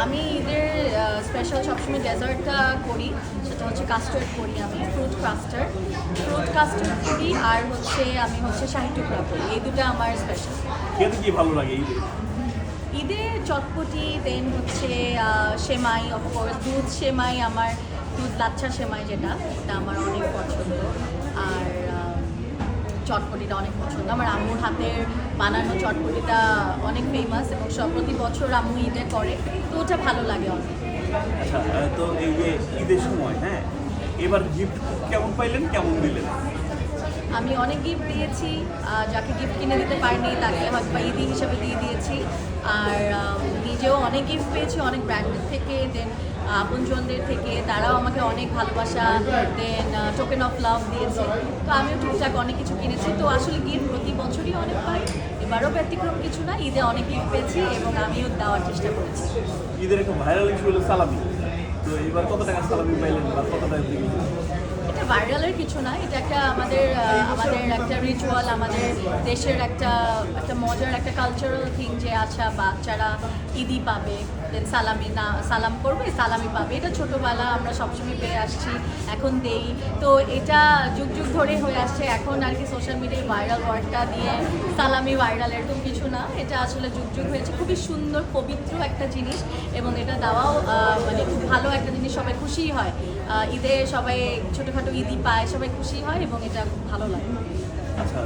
আমি ঈদের স্পেশাল সবসময় ডেজার্টটা করি, সেটা হচ্ছে কাস্টার্ড করি। আমি ফ্রুট কাস্টার্ড করি, আর আমি শাহী টুকরা করি। এই দুটো আমার স্পেশাল। খেতে কি ভালো লাগে ঈদে? ঈদে চটপটি, দেন সেমাই, অফকোর্স দুধ সেমাই, আমার দুধ লাচ্ছা সেমাই যেটা, এটা আমার অনেক পছন্দ। আর চটপটিটা অনেক পছন্দ। আমার আম্মুর হাতের বানানো চটপটিটা অনেক ফেমাস, এবং প্রতি বছর আম্মু ঈদে করে, তো ওটা ভালো লাগে অনেক। আচ্ছা, তো এই যে ঈদের সময়, হ্যাঁ, এবার গিফট কেমন পাইলেন, কেমন দিলেন? আমি অনেক গিফট দিয়েছি, যাকে গিফট কিনে দিতে পারিনি তাকে হয়তো বা ঈদি হিসেবে দিয়ে দিয়েছি। আর নিজেও অনেক গিফট পেয়েছি, অনেক ব্র্যান্ডের থেকে, দেন আপনজনদের থেকে, তারাও আমাকে অনেক ভালোবাসা, দেন টোকেন অফ লাভ দিয়েছে। তো আমিও টুকটাক অনেক কিছু কিনেছি। তো আসলে গিফট প্রতি বছরই অনেক পাই, এবারও ব্যতিক্রম কিছু না। ঈদে অনেক গিফট পেয়েছি এবং আমিও দেওয়ার চেষ্টা করেছি। ঈদের একটা ভাইরাল ইস্যু হলো সালামি। তো এবার কত টাকা সালামি পাইলেন বা কত টাকা দিলেন? এটা ভাইরালের কিছু না, এটা একটা আমাদের একটা রিচুয়াল, আমাদের দেশের একটা মজার একটা কালচারাল থিং, যে আচ্ছা বাচ্চারা ঈদি পাবে, দেন সালাম করবে, সালামি পাবে। এটা ছোটোবেলা আমরা সবসময় পেয়ে আসছি, এখন দেই। তো এটা যুগ যুগ ধরে হয়ে আসছে। এখন আর কি সোশ্যাল মিডিয়ায় ভাইরাল ওয়ার্ডটা দিয়ে সালামি ভাইরাল এরকম কিছু না, এটা আসলে যুগ যুগ হয়েছে। খুবই সুন্দর পবিত্র একটা জিনিস, এবং এটা দেওয়াও মানে খুব ভালো একটা জিনিস। সবাই খুশি হয় ঈদে, সবাই ছোটোখাটো ঈদি পায়, সবাই খুশি হয়, এবং এটা খুব ভালো লাগে। আচ্ছা।